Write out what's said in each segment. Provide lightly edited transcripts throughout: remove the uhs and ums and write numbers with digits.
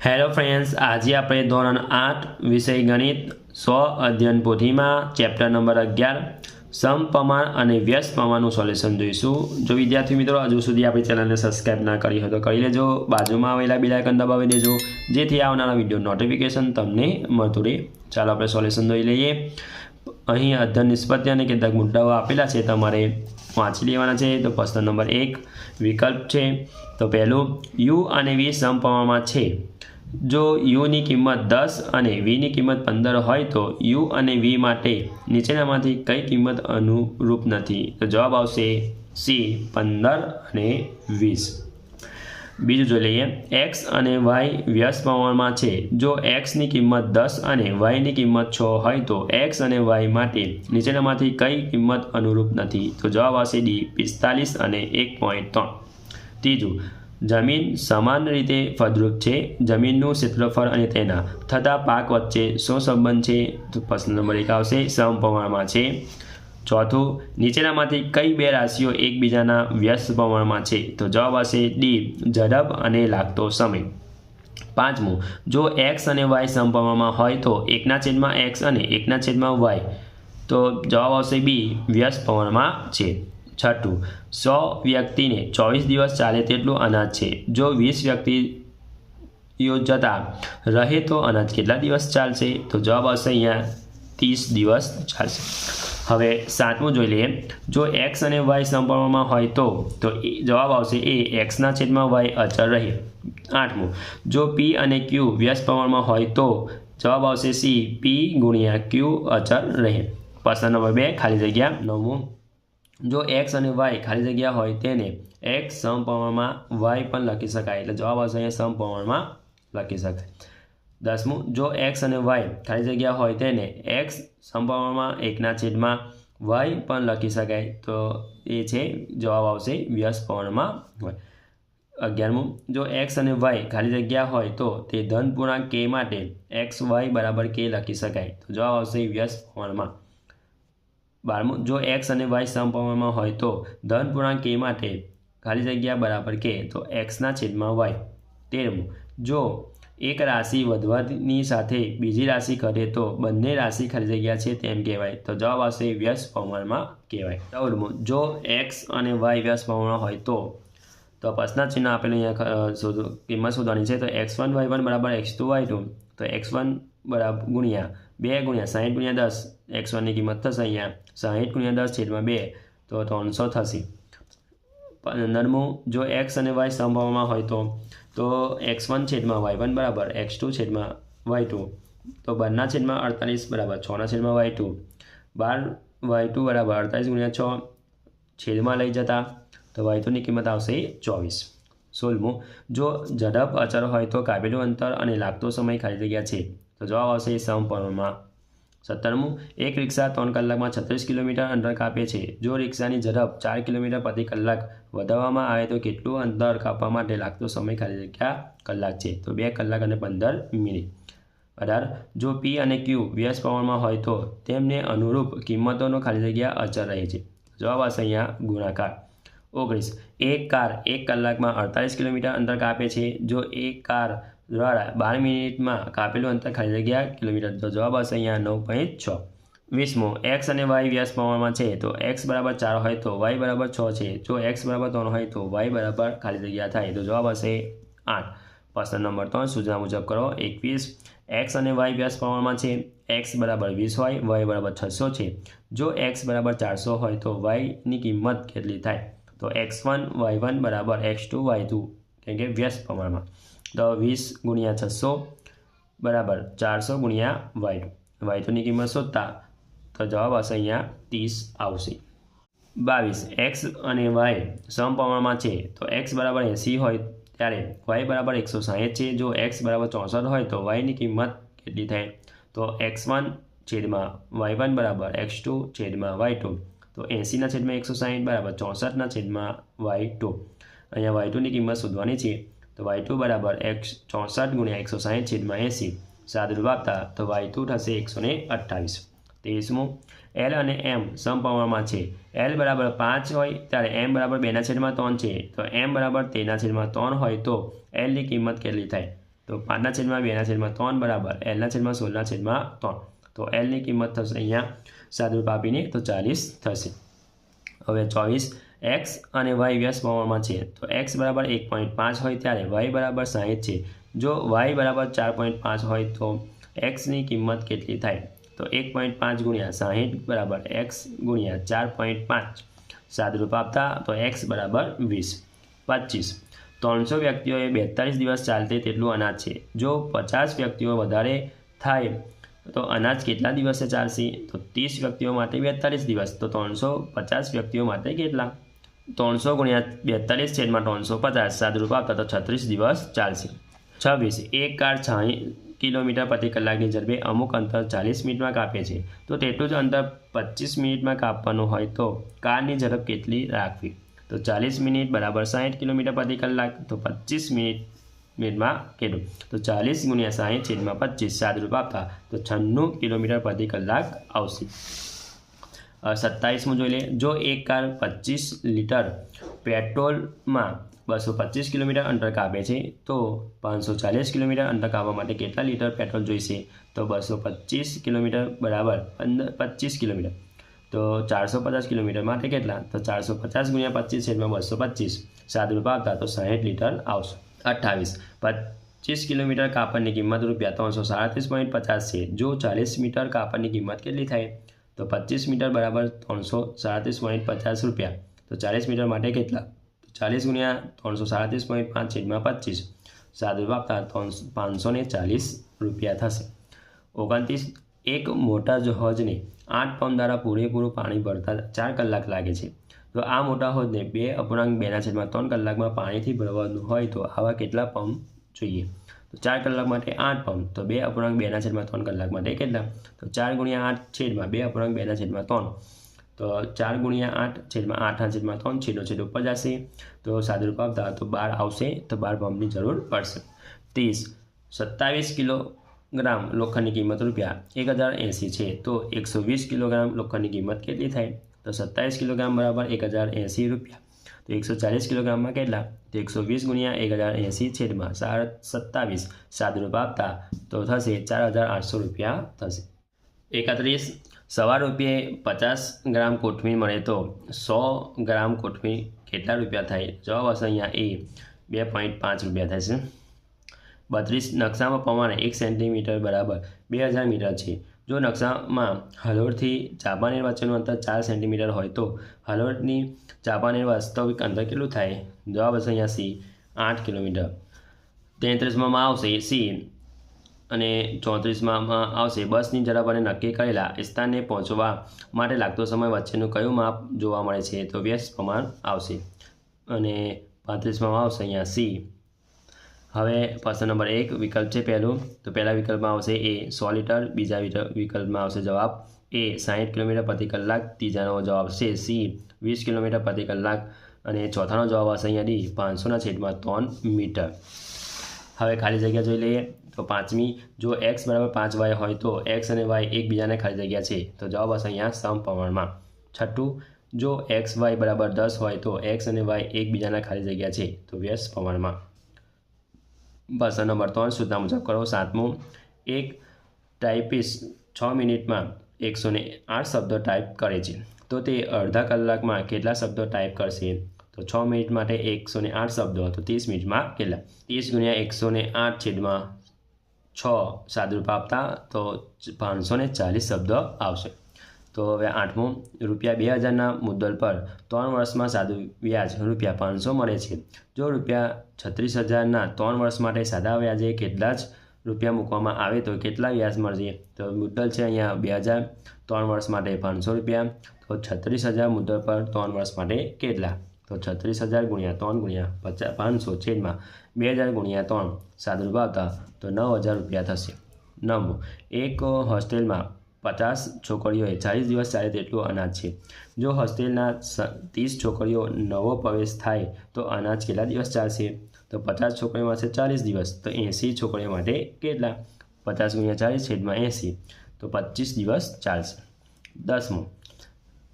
Hello friends, આજે આપણે ધોરણ 8 વિષય ગણિત 100 અધ્યયન પોથીમાં ચેપ્ટર નંબર 11 સમપ્રમાણ અને વ્યસ્ત પ્રમાણનું સોલ્યુશન જોઈશું। જો વિદ્યાર્થી મિત્રો હજુ સુધી આપણી ચેનલને સબસ્ક્રાઇબ ના કરી હોય તો કરી લેજો, બાજુમાં આવેલા બેલ આઇકન દબાવી દેજો જેથી આવનારા વિડીયો નોટિફિકેશન તમને મળતું રહે। ચાલો આપણે સોલ્યુશન જોઈ લઈએ। અહીં અધ્યયન નિષ્પત્તિ અને કેટલાક મુદ્દાઓ આપેલા છે, તમારે વાંચી લેવાના છે। તો પ્રશ્ન નંબર 1 વિકલ્પ છે। તો પહેલું, u અને v સમપ્રમાણમાં છે। જો u ની કિંમત 10 અને v ની કિંમત 15 હોય તો u અને v માટે નીચેનામાંથી કઈ કિંમત અનુરૂપ નથી? તો જવાબ આવશે C 15 અને 20। બીજું જોઈ લઈએ, x અને y વ્યસ્ત પ્રમાણમાં છે। જો x ની કિંમત 10 અને y ની કિંમત 6 હોય તો x અને y માટે નીચેનામાંથી કઈ કિંમત અનુરૂપ નથી? તો જવાબ આવશે D 45 અને 1.3। ત્રીજું, જમીન સમાન રીતે ફળદ્રુપ છે। જમીનનું ક્ષેત્રફળ અને તેના થતા પાક વચ્ચે શું સંબંધ છે? તો પ્રશ્ન નંબર 1 આવશે સમપ્રમાણમાં છે। ચોથું, નીચેનામાંથી કઈ બે રાશિઓ એકબીજાના વ્યસ્ત પ્રમાણમાં છે? તો જવાબ આવશે D ઝડપ અને લાગતો સમય। પાંચમું, જો x અને y સમપ્રમાણમાં હોય તો 1/x અને 1/y, તો જવાબ આવશે B વ્યસ્ત પ્રમાણમાં છે। છઠ્ઠું, 100 વ્યક્તિને 24 દિવસ ચાલે તેટલું અનાજ છે। જો 20 વ્યક્તિઓ જતા રહે તો અનાજ કેટલા દિવસ ચાલશે? તો જવાબ આવશે અહીંયા 30 દિવસ ચાલશે। હવે સાતમું જોઈ લઈએ, જો x અને y સમપ્રમાણમાં હોય તો જવાબ આવશે A x/y અચળ રહે। આઠમું, જો p અને q વ્યસ્ત પ્રમાણમાં હોય તો જવાબ આવશે C p × q અચળ રહે। પ્રશ્ન નંબર 2 ખાલી જગ્યા। નવમું, જો x અને y ખાલી જગ્યા હોય તેને x સમપ્રમાણમાં y પણ લખી શકાય, એટલે જવાબ આવશે અહીંયા સમપ્રમાણમાં લખી શકાય। દસમું, જો x અને y ખાલી જગ્યા હોય તેને x સમપ્રમાણમાં 1/y પણ લખી શકાય, તો એ છે જવાબ આવશે વ્યસ્ત પ્રમાણમાં હોય। 11મું, જો x અને y ખાલી જગ્યા હોય તો તે ધન પૂર્ણાંક k માટે xy = k લખી શકાય, તો જવાબ આવશે વ્યસ્ત પ્રમાણમાં। 12મું, જો x અને y સમપ્રમાણમાં હોય તો ધન પૂર્ણાંક k માટે ખાલી જગ્યા બરાબર k, તો x/y। 13મું, જો એક રાશિ વધવાની સાથે બીજી રાશિ કરે તો બંને રાશિ ખાલી જગ્યા છે તેમ કહેવાય, તો જવાબ આવશે વ્યસ્ત પ્રમાણમાં કહેવાય। 14મું, જો x અને y વ્યસ્ત પ્રમાણમાં હોય તો પ્રશ્ન ચિહ્ન આપેલું અહીંયા કિંમત શોધવાની છે। તો x1y1 = x2y2, તો x1 × 2 × 60 × 10, x1 ની કિંમત થશે અહીંયા 60 × 10/2, તો 300 થશે। 15મું, જો x અને y સમપ્રમાણમાં હોય તો x1/y1 = x2/y2, તો 12/48 = 6/y2, 12y2 = 48 × 6 છેદમાં લઈ જતા, તો y2 ની કિંમત આવશે 24। 16મું, જો ઝડપ અચળ હોય તો કાપેલું અંતર અને લાગતો સમય ખાલી જગ્યા છે, તો જવાબ આવશે સમપ્રમાણમાં। 17મું, એક રિક્ષા 3 કલાકમાં 36 કિલોમીટર અંતર કાપે છે। જો રિક્ષાની ઝડપ 4 કિલોમીટર પ્રતિ કલાક વધારવામાં આવે તો કેટલું અંતર કાપવા માટે લાગતો સમય ખાલી જગ્યા કલાક છે? તો 2 કલાક અને 15 મિનિટ। 18, જો p અને q વ્યસ્ત પ્રમાણમાં હોય તો તેમને અનુરૂપ કિંમતોનો ખાલી જગ્યા અચળ રહે છે, જવાબ આવશે અહીંયા ગુણાકાર। 19, એક કાર 1 કલાકમાં 48 કિલોમીટર અંતર કાપે છે। જો એક કાર દ્વારા 12 મિનિટમાં કાપેલું અંતર ખાલી જગ્યા કિલોમીટર, તો જવાબ આવશે અહીંયા 9.6। 20મું, x અને y વ્યસ્ત પ્રમાણમાં છે। તો x = 4 હોય તો y = 6 છે। જો x = 3 હોય તો y = ખાલી જગ્યા થાય, તો જવાબ આવશે 8। પ્રશ્ન નંબર 3 સૂચના મુજબ કરો। 21, x અને y વ્યસ્ત પ્રમાણમાં છે। x = 20 હોય, y = 600 છે। જો x = 400 હોય તો y ની કિંમત કેટલી થાય? તો x1y1 = x2y2, કેમ કે વ્યસ્ત પ્રમાણમાં, તો 20 × 600 = 400 × y2, y2 ની કિંમત શોધતા તો જવાબ આવશે અહીંયા 30 આવશે। 22, x અને y સમપ્રમાણમાં છે। તો x = 80 હોય ત્યારે y = 160 છે। જો x = 64 હોય તો y ની કિંમત કેટલી થાય? તો x1/y1 = x2/y2, તો 80/160 = 64/y2। અહીંયા y2 ની કિંમત શોધવાની છે। તો y2 = 64 × 160/80, સાદુરૂપ આપતા તો y2 થશે 128। 23મું, l અને m સમપ્રમાણમાં છે। l = 5 હોય ત્યારે m = 2/3 છે। તો m = 13/3 હોય તો l ની કિંમત કેટલી થાય? તો 5/2/3 બરાબર L/16/3 તો Lની કિંમત થશે અહીંયા સાદુરૂપ આપીને તો 40 થશે। હવે 24 x અને y વ્યસ્ત પ્રમાણમાં છે તો x બરાબર 1.5 હોય ત્યારે y બરાબર 60 છે। જો y બરાબર 4.5 હોય તો xની કિંમત કેટલી થાય તો 1.5 ગુણ્યા 60 બરાબર x ગુણ્યા 4.5 સાદુરૂપ આપતા તો x બરાબર 20। 25 300 વ્યક્તિઓએ 42 દિવસ ચાલતે તેટલું અનાજ છે। જો 50 વ્યક્તિઓ વધારે થાય તો અનાજ કેટલા દિવસે ચાલશે તો 30 વ્યક્તિઓ માટે 42 દિવસ તો 350 વ્યક્તિઓ માટે કેટલા 300 ગુણ્યા 42/350 સાદુરૂપ આપતા તો 36 દિવસ ચાલશે। 26 એક કાર 60 કિલોમીટર પ્રતિ કલાકની ઝડપે અમુક અંતર 40 મિનિટમાં કાપે છે તો તેટલું જ અંતર 25 મિનિટમાં કાપવાનું હોય તો કારની ઝડપ કેટલી રાખવી તો 40 મિનિટ બરાબર 60 કિલોમીટર પ્રતિ કલાક તો 25 મિનિટમાં કેટલું તો 40 ગુણ્યા 60/25 સાદુરૂપ આપતા તો 96 કિલોમીટર પ્રતિ કલાક આવશે। 27મું જોઈ લે જો એક કાર 25 લીટર પેટ્રોલમાં 225 કિલોમીટર અંતર કાપે છે તો 540 કિલોમીટર અંતર કાપવા માટે કેટલા લીટર પેટ્રોલ જોઈશે તો 225 કિલોમીટર બરાબર 25 કિલોમીટર તો 450 કિલોમીટર માટે કેટલા તો 450 ગુણ્યા 25/225 સાદુરૂપ આપતા તો 60 લીટર આવશે। 28 25 કિલોમીટર કાપડની કિંમત ₹337.50 છે। જો 40 મીટર કાપડની કિંમત કેટલી થાય તો 25 મીટર બરાબર ₹337.50 તો 40 મીટર માટે કેટલા 40 ગુણ્યા 337.5/25 સાદુરૂપ આપતા ₹540 થશે। 29 એક મોટા જહાજને 8 પંપ દ્વારા પૂરેપૂરું પાણી ભરતા 4 કલાક લાગે છે તો આ મોટા હોજને 2/2/3 કલાકમાં પાણીથી ભરવાનું હોય તો આવા કેટલા પંપ જોઈએ તો 4 કલાક માટે 8 પંપ તો 2/2/3 કલાક માટે કેટલા તો 4 ગુણ્યા 8/2/2/3 તો 4 ગુણ્યા 8/8/3 છેદો ઉપર જશે તો સાદુરૂપ આપતા તો 12 આવશે તો 12 પંપની જરૂર પડશે। 30 27 કિલોગ્રામ લોખંડની કિંમત ₹1080 છે તો 120 કિલોગ્રામ લોખંડની કિંમત કેટલી થાય તો 27 કિલોગ્રામ બરાબર ₹1080 તો 140 કિલોગ્રામમાં કેટલા તો 120 ગુણ્યા 1080/27 સાદુરૂપ આપતા તો થશે ₹4800 થશે। 31 સવા રૂપિયે 50 ગ્રામ કોથમીર મળે તો 100 ગ્રામ કોથમીર કેટલા રૂપિયા થાય જવાબ હશે અહીંયા એ ₹2.5 થશે। 32 નકશામાં પ્રમાણે 1 સેન્ટીમીટર બરાબર 2000 મીટર છે। જો નકશામાં હલોળથી ચાંપાનેર વચ્ચેનું અંતર 4 સેન્ટીમીટર હોય તો હલોળની ચાંપાનેર વાસ્તવિક અંતર કેટલું થાય જવાબ હશે અહીંયા સી 8 કિલોમીટર। 33માં આવશે સી અને 34માં આવશે બસની ઝડપ અને નક્કી કરેલા સ્થાને પહોંચવા માટે લાગતો સમય વચ્ચેનું કયું માપ જોવા મળે છે તો વ્યસ્ત પ્રમાણ આવશે અને 35માં આવશે અહીંયા સી। હવે પ્રશ્ન નંબર 1 વિકલ્પ છે પહેલું તો પહેલા વિકલ્પમાં આવશે એ 100 લીટર બીજા વિકલ્પમાં આવશે જવાબ એ 60 કિલોમીટર પ્રતિ કલાક ત્રીજાનો જવાબ છે સી 20 કિલોમીટર પ્રતિ કલાક અને ચોથાનો જવાબ આવશે અહીંયા ડી 500/3 મીટર। હવે ખાલી જગ્યા જોઈ લઈએ તો પાંચમી જો x બરાબર 5y હોય તો x અને y એકબીજાને ખાલી જગ્યા છે તો જવાબ હશે અહીંયા સમપ્રમાણમાં। છઠ્ઠું જો xy બરાબર 10 હોય તો x અને y એકબીજાના ખાલી જગ્યા છે તો વ્યસ્ત પ્રમાણમાં। પ્રશ્ન નંબર 3 સૂત્ર મુજબ કરો। 7મું એક ટાઈપિસ્ટ 6 મિનિટમાં 108 શબ્દો ટાઈપ કરે છે તો તે અડધા કલાકમાં કેટલા શબ્દો ટાઈપ કરશે તો 6 મિનિટ માટે 108 શબ્દો તો 30 મિનિટમાં કેટલા 30 ગુણ્યા 108/6 સાદુરૂપ આપતા તો 540 શબ્દો આવશે। તો હવે 8મું ₹2000ના મુદ્દલ પર 3 વર્ષમાં સાદુ વ્યાજ ₹500 મળે છે। જો ₹36,000ના 3 વર્ષ માટે સાદા વ્યાજે કેટલા જ રૂપિયા મૂકવામાં આવે તો કેટલા વ્યાજ મળશે તો મુદ્દલ છે અહીંયા 2000 3 વર્ષ માટે ₹500 તો 36,000 મુદ્દલ પર 3 વર્ષ માટે કેટલા તો 36,000 ગુણ્યા 3 ગુણ્યા 500/2000 ગુણ્યા 3 સાદુરૂપ આપતા તો ₹9,000 થશે। 9 એક હોસ્ટેલમાં 50 છોકરીઓએ 40 દિવસ ચાલે તેટલું અનાજ છે। જો હોસ્ટેલના 30 છોકરીઓ નવો પ્રવેશ થાય તો અનાજ કેટલા દિવસ ચાલશે તો 50 છોકરીઓ માટે 40 દિવસ તો 80 છોકરીઓ માટે કેટલા 50 ગુણ્યા 40/80 તો 25 દિવસ ચાલશે। 10મું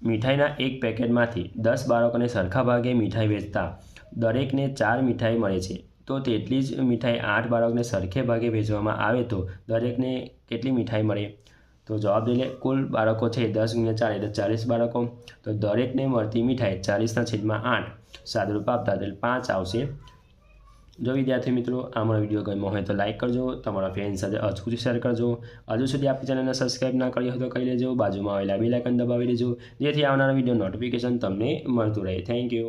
મીઠાઈના એક પેકેટમાંથી 10 બાળકોને સરખા ભાગે મીઠાઈ વેચતા દરેકને 4 મીઠાઈ મળે છે। તો તેટલી જ મીઠાઈ 8 બાળકને સરખે ભાગે વહેંચવામાં આવે તો દરેકને કેટલી મીઠાઈ મળે? તો જવાબ લઈ લે. કુલ બાળકો છે 10 × 4 એટલે 40 બાળકો. તો દરેકને મળતી મીઠાઈ 40/8 સાદુરૂપ આપતા એટલે 5 આવશે. જો વિદ્યાર્થી મિત્રો આ મારો વિડીયો ગમ્યો હોય તો લાઇક કરજો, તમારા ફ્રેન્ડ સાથે અચૂકથી શેર કરજો. હજુ સુધી આપણી ચેનલને સબસ્ક્રાઈબ ના કરી હોય તો કરી લેજો. બાજુમાં આવેલા બેલ આઇકન દબાવી લેજો જેથી આવનારા વિડીયો નોટિફિકેશન તમને મળતું રહે. Thank you.